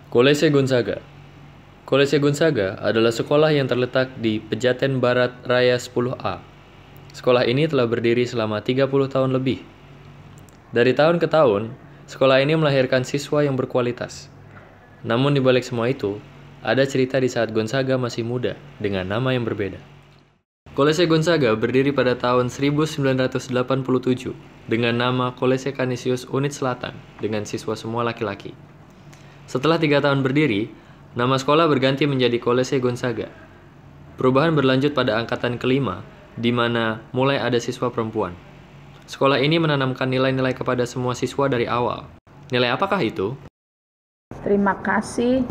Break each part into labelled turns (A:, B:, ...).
A: Kolese Gonzaga. Kolese Gonzaga adalah sekolah yang terletak di Pejaten Barat Raya 10A. Sekolah ini telah berdiri selama 30 tahun lebih. Dari tahun ke tahun, sekolah ini melahirkan siswa yang berkualitas. Namun di balik semua itu, ada cerita di saat Gonzaga masih muda dengan nama yang berbeda. Kolese Gonzaga berdiri pada tahun 1987 dengan nama Kolese Canisius Unit Selatan dengan siswa semua laki-laki. Setelah 3 tahun berdiri, nama sekolah berganti menjadi Kolese Gonzaga. Perubahan berlanjut pada angkatan kelima, di mana mulai ada siswa perempuan. Sekolah ini menanamkan nilai-nilai kepada semua siswa dari awal. Nilai apakah itu?
B: Terima kasih.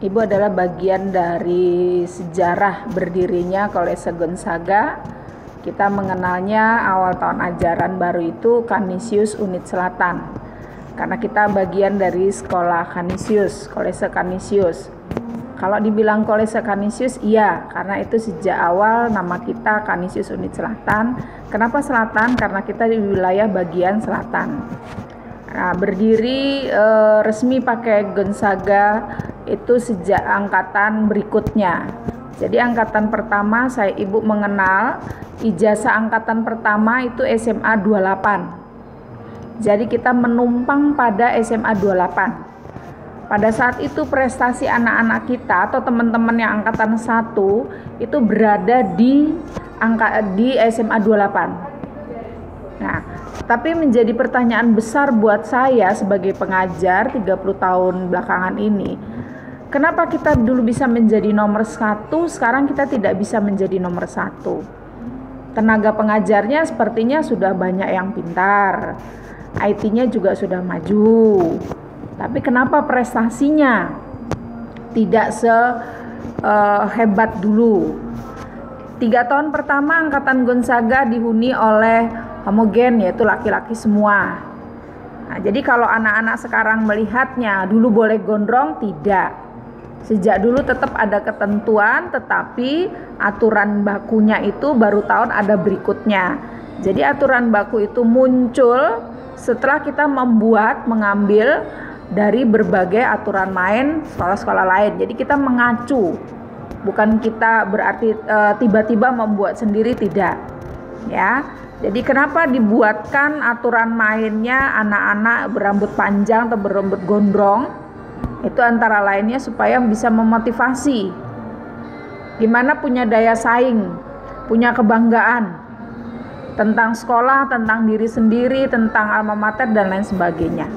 B: Ibu adalah bagian dari sejarah berdirinya Kolese Gonzaga. Kita mengenalnya awal tahun ajaran baru itu Canisius Unit Selatan. Karena kita bagian dari sekolah Canisius, Kolese Canisius. Kalau dibilang Kolese Canisius, iya, karena itu sejak awal nama kita Canisius Unit Selatan. Kenapa Selatan? Karena kita di wilayah bagian selatan. Nah, berdiri resmi pakai Gonzaga itu sejak angkatan berikutnya. Jadi angkatan pertama ibu mengenal ijazah angkatan pertama itu SMA 28. Jadi kita menumpang pada SMA 28. Pada saat itu prestasi anak-anak kita atau teman-teman yang angkatan 1 itu berada di SMA 28. Nah, tapi menjadi pertanyaan besar buat saya sebagai pengajar 30 tahun belakangan ini. Kenapa kita dulu bisa menjadi nomor 1, sekarang kita tidak bisa menjadi nomor 1? Tenaga pengajarnya sepertinya sudah banyak yang pintar. IT-nya juga sudah maju. Tapi kenapa prestasinya tidak sehebat dulu? 3 tahun pertama angkatan Gonzaga dihuni oleh homogen, yaitu laki-laki semua. Nah, jadi kalau anak-anak sekarang melihatnya dulu boleh gondrong, tidak. Sejak dulu tetap ada ketentuan, tetapi aturan bakunya itu baru tahun ada berikutnya. Jadi aturan baku itu muncul setelah kita mengambil dari berbagai aturan main sekolah-sekolah lain. Jadi kita mengacu, bukan kita berarti tiba-tiba membuat sendiri, tidak. Ya, jadi kenapa dibuatkan aturan mainnya anak-anak berambut panjang atau berambut gondrong? Itu antara lainnya supaya bisa memotivasi. Gimana punya daya saing, punya kebanggaan tentang sekolah, tentang diri sendiri, tentang alma mater dan lain sebagainya.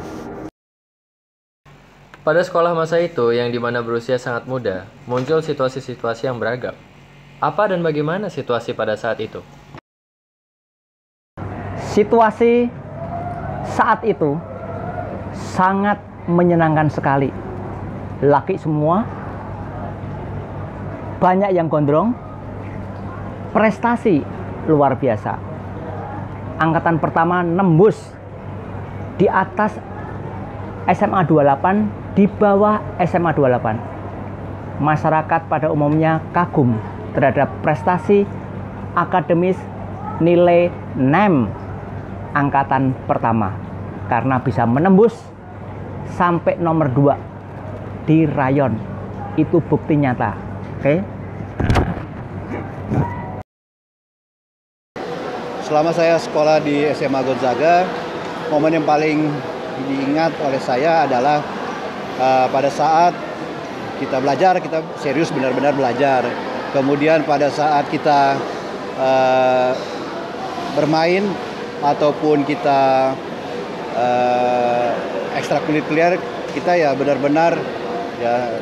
A: Pada sekolah masa itu yang dimana berusia sangat muda, muncul situasi-situasi yang beragam. Apa dan bagaimana situasi pada saat itu?
C: Situasi saat itu sangat menyenangkan sekali. Laki semua, banyak yang gondrong, prestasi luar biasa. Angkatan pertama nembus di atas SMA 28, di bawah SMA 28. Masyarakat pada umumnya kagum terhadap prestasi akademis nilai NEM angkatan pertama karena bisa menembus sampai nomor 2 di rayon. Itu bukti nyata. Oke.
D: Selama saya sekolah di SMA Gonzaga, momen yang paling diingat oleh saya adalah pada saat kita belajar, kita serius benar-benar belajar. Kemudian pada saat kita bermain ataupun kita ekstrakurikuler, kita ya benar-benar ya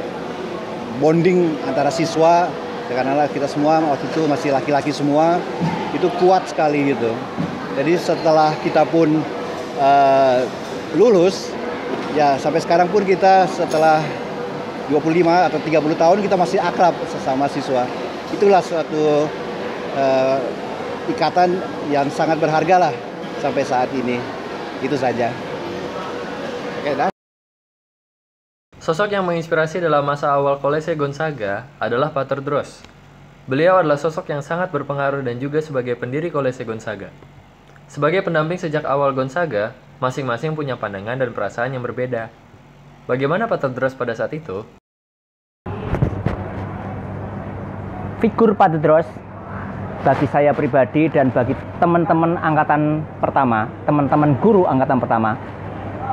D: bonding antara siswa, karena kita semua waktu itu masih laki-laki semua, itu kuat sekali gitu. Jadi setelah kita pun lulus, ya sampai sekarang pun kita setelah 25 atau 30 tahun kita masih akrab sesama siswa. Itulah suatu ikatan yang sangat berharga lah sampai saat ini. Itu saja. Oke, dah.
A: Sosok yang menginspirasi dalam masa awal Kolese Gonzaga adalah Pater Drost. Beliau adalah sosok yang sangat berpengaruh dan juga sebagai pendiri Kolese Gonzaga. Sebagai pendamping sejak awal Gonzaga, masing-masing punya pandangan dan perasaan yang berbeda. Bagaimana Pak Tedros pada saat itu?
C: Figur Pak Tedros bagi saya pribadi dan bagi teman-teman angkatan pertama, teman-teman guru angkatan pertama,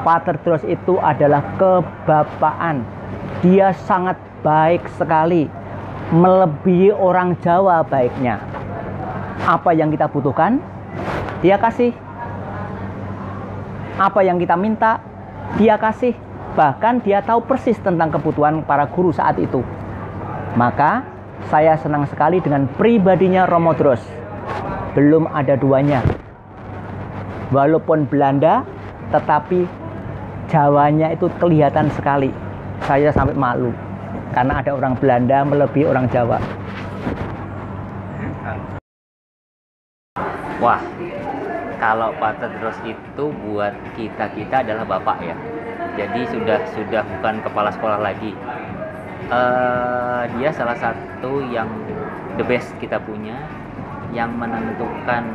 C: Pak Tedros itu adalah kebapaan. Dia sangat baik sekali, melebihi orang Jawa baiknya. Apa yang kita butuhkan, dia kasih. Apa yang kita minta, dia kasih. Bahkan dia tahu persis tentang kebutuhan para guru saat itu. Maka saya senang sekali dengan pribadinya Romo Dros. Belum ada duanya. Walaupun Belanda, tetapi Jawanya itu kelihatan sekali. Saya sampai malu karena ada orang Belanda melebihi orang Jawa.
E: Wah, kalau Pak Tedros itu buat kita adalah bapak ya. Jadi sudah bukan kepala sekolah lagi. Dia salah satu yang the best kita punya, yang menentukan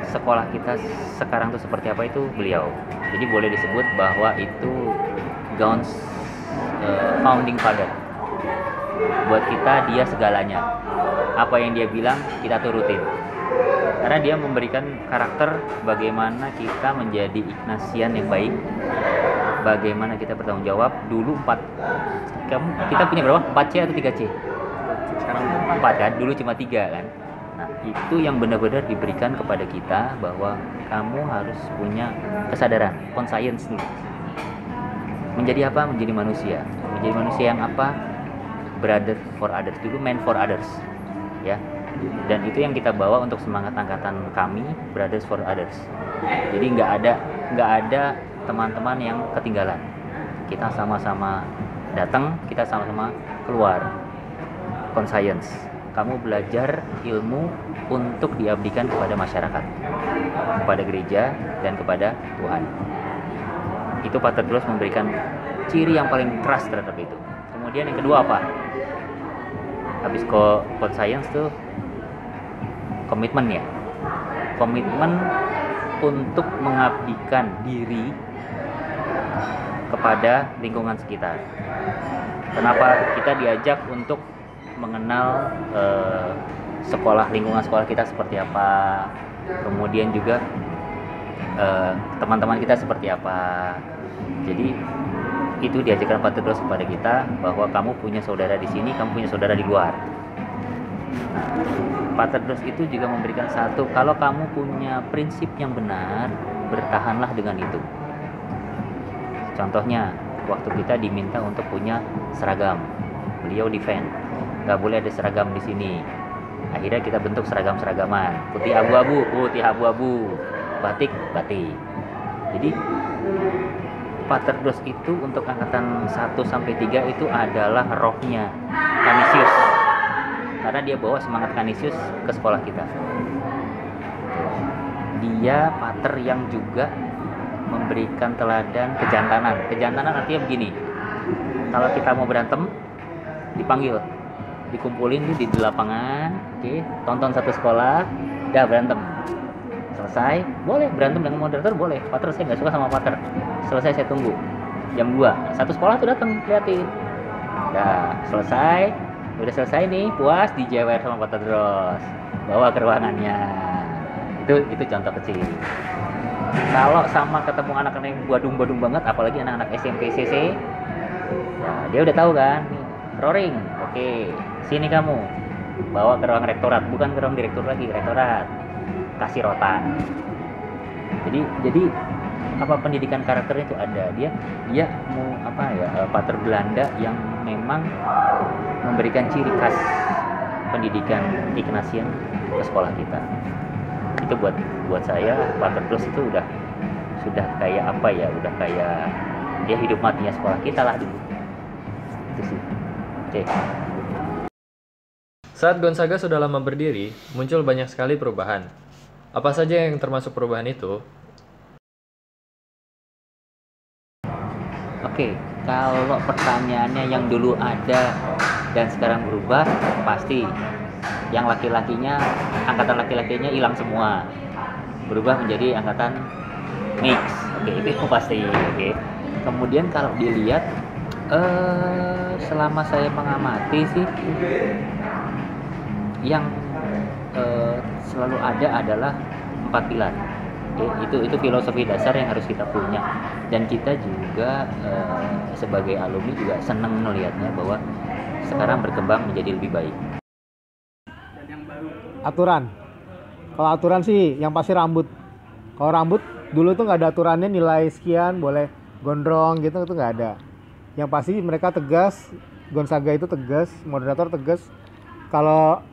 E: sekolah kita sekarang tuh seperti apa itu beliau. Jadi boleh disebut bahwa itu Gowns founding father. Buat kita dia segalanya. Apa yang dia bilang kita turutin. Karena dia memberikan karakter bagaimana kita menjadi Ignatian yang baik, bagaimana kita bertanggung jawab. Dulu kita punya berapa? 4C atau 3C? Sekarang 4 kan, dulu cuma 3 kan. Nah, itu yang benar-benar diberikan kepada kita bahwa kamu harus punya kesadaran, conscience dulu. Menjadi apa? Menjadi manusia. Menjadi manusia yang apa? Brother for others. Dulu man for others. Ya. Dan itu yang kita bawa untuk semangat angkatan kami, brothers for others. Jadi nggak ada teman-teman yang ketinggalan. Kita sama-sama datang, kita sama-sama keluar. Conscience. Kamu belajar ilmu untuk diabdikan kepada masyarakat, kepada gereja, dan kepada Tuhan. Itu Pak Tedros memberikan ciri yang paling keras terhadap itu. Kemudian yang kedua apa? Habis conscience tuh komitmen ya. Komitmen untuk mengabdikan diri kepada lingkungan sekitar. Kenapa kita diajak untuk mengenal lingkungan sekolah kita seperti apa, kemudian juga teman-teman kita seperti apa. Jadi itu diajarkan Pak Tedros kepada kita bahwa kamu punya saudara di sini, kamu punya saudara di luar. Pak Tedros itu juga memberikan satu, kalau kamu punya prinsip yang benar, bertahanlah dengan itu. Contohnya, waktu kita diminta untuk punya seragam, beliau defend, nggak boleh ada seragam di sini. Akhirnya kita bentuk seragaman, putih abu-abu, batik. Jadi Pak Tedros itu untuk angkatan 1-3 itu adalah rohnya Canisius. Karena dia bawa semangat Canisius ke sekolah kita. Dia pater yang juga memberikan teladan kejantanan. Kejantanan artinya begini. Kalau kita mau berantem, dipanggil, dikumpulin di lapangan, oke, tonton satu sekolah, udah berantem. Selesai, boleh berantem dengan moderator, boleh. Pater saya nggak suka sama pater. Selesai saya tunggu. Jam 2, satu sekolah tuh datang, liatin. Udah selesai. Udah selesai nih, puas, dijewer sama Pak Tedros, bawa ke ruangannya. Itu contoh kecil. Kalau sama ketemu anak-anak yang badung banget, apalagi anak-anak SMP CC, ya, dia udah tahu kan, roaring, oke, sini kamu, bawa ke ruang rektorat, bukan ke ruang direktur lagi, rektorat, kasih rotan. Jadi apa, pendidikan karakternya itu ada. Dia mau apa ya, pater Belanda yang memang memberikan ciri khas pendidikan Ignatian ke sekolah kita. Itu buat saya Pak Tedros itu sudah kayak apa ya, udah kayak dia hidup matinya sekolah kita lah dulu. Itu sih. Oke.
A: Saat Gonzaga sudah lama berdiri, muncul banyak sekali perubahan. Apa saja yang termasuk perubahan itu?
E: Oke, kalau pertanyaannya yang dulu ada dan sekarang berubah, pasti yang laki-lakinya, angkatan laki-lakinya hilang semua, berubah menjadi angkatan mix. Oke, itu pasti. Oke. Kemudian kalau dilihat Selama saya mengamati sih, yang selalu ada adalah 4 pilar. Itu filosofi dasar yang harus kita punya, dan kita juga sebagai alumni juga senang melihatnya bahwa sekarang berkembang menjadi lebih baik.
F: Aturan, kalau aturan sih yang pasti rambut. Kalau rambut dulu tuh nggak ada aturannya, nilai sekian boleh gondrong gitu, itu nggak ada. Yang pasti mereka tegas, Gonzaga itu tegas, moderator tegas. Kalau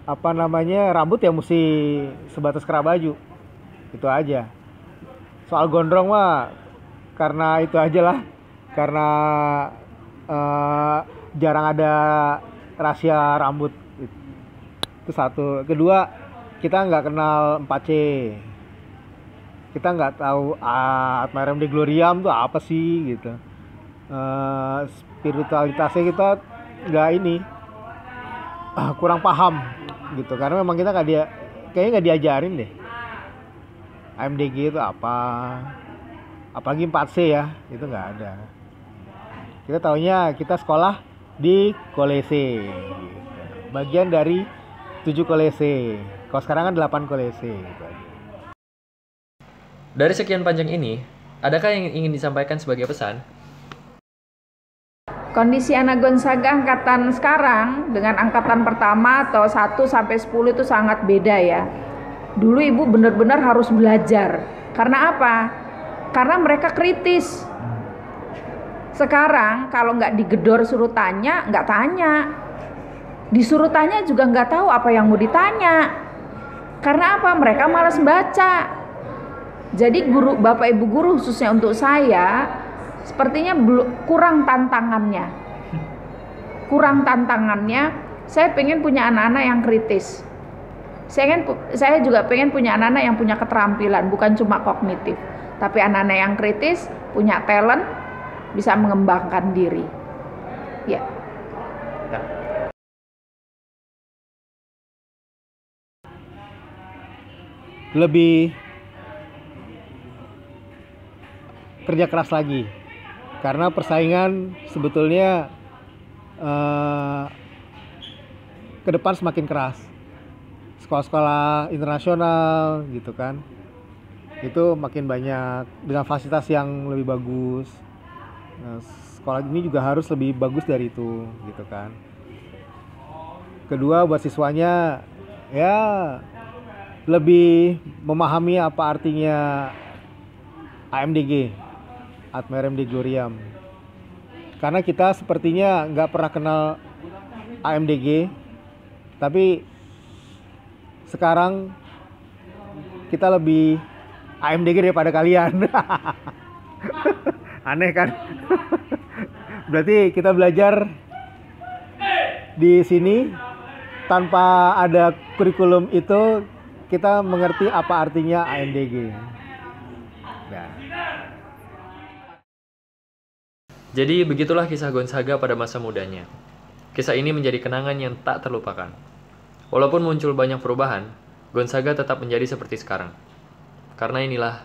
F: rambut ya mesti sebatas kera baju, itu aja. Soal gondrong mah karena itu aja lah, karena jarang ada rahasia rambut. Itu satu. Kedua, kita nggak kenal 4C, kita nggak tahu Admirem de Gloriam tuh apa sih gitu. Spiritualitasnya kita nggak kurang paham gitu, karena memang kita kayaknya nggak diajarin deh AMDG itu apa, apalagi 4C ya, itu nggak ada. Kita taunya kita sekolah di kolese gitu. Bagian dari 7 kolese, kalau sekarang kan 8 kolese gitu.
A: Dari sekian panjang ini, adakah yang ingin disampaikan sebagai pesan?
B: Kondisi anak Gonzaga angkatan sekarang dengan angkatan pertama atau 1 sampai 10 itu sangat beda ya. Dulu ibu benar-benar harus belajar. Karena apa? Karena mereka kritis. Sekarang kalau nggak digedor suruh tanya, nggak tanya. Disuruh tanya juga nggak tahu apa yang mau ditanya. Karena apa? Mereka malas baca. Jadi Bapak Ibu guru khususnya untuk saya, sepertinya kurang tantangannya. Saya pengen punya anak-anak yang kritis. Saya juga pengen punya anak-anak yang punya keterampilan, bukan cuma kognitif, tapi anak-anak yang kritis, punya talent, bisa mengembangkan diri. Ya.
F: Lebih kerja keras lagi, karena persaingan sebetulnya ke depan semakin keras. Sekolah-sekolah internasional gitu kan, itu makin banyak dengan fasilitas yang lebih bagus. Nah, sekolah ini juga harus lebih bagus dari itu gitu kan. Kedua, buat siswanya ya lebih memahami apa artinya AMDG, Admirem de Gloriam. Karena kita sepertinya nggak pernah kenal AMDG, tapi sekarang kita lebih AMDG daripada kalian. Aneh kan? Berarti kita belajar di sini tanpa ada kurikulum itu, kita mengerti apa artinya AMDG. Nah.
A: Jadi begitulah kisah Gonzaga pada masa mudanya. Kisah ini menjadi kenangan yang tak terlupakan. Walaupun muncul banyak perubahan, Gonzaga tetap menjadi seperti sekarang. Karena inilah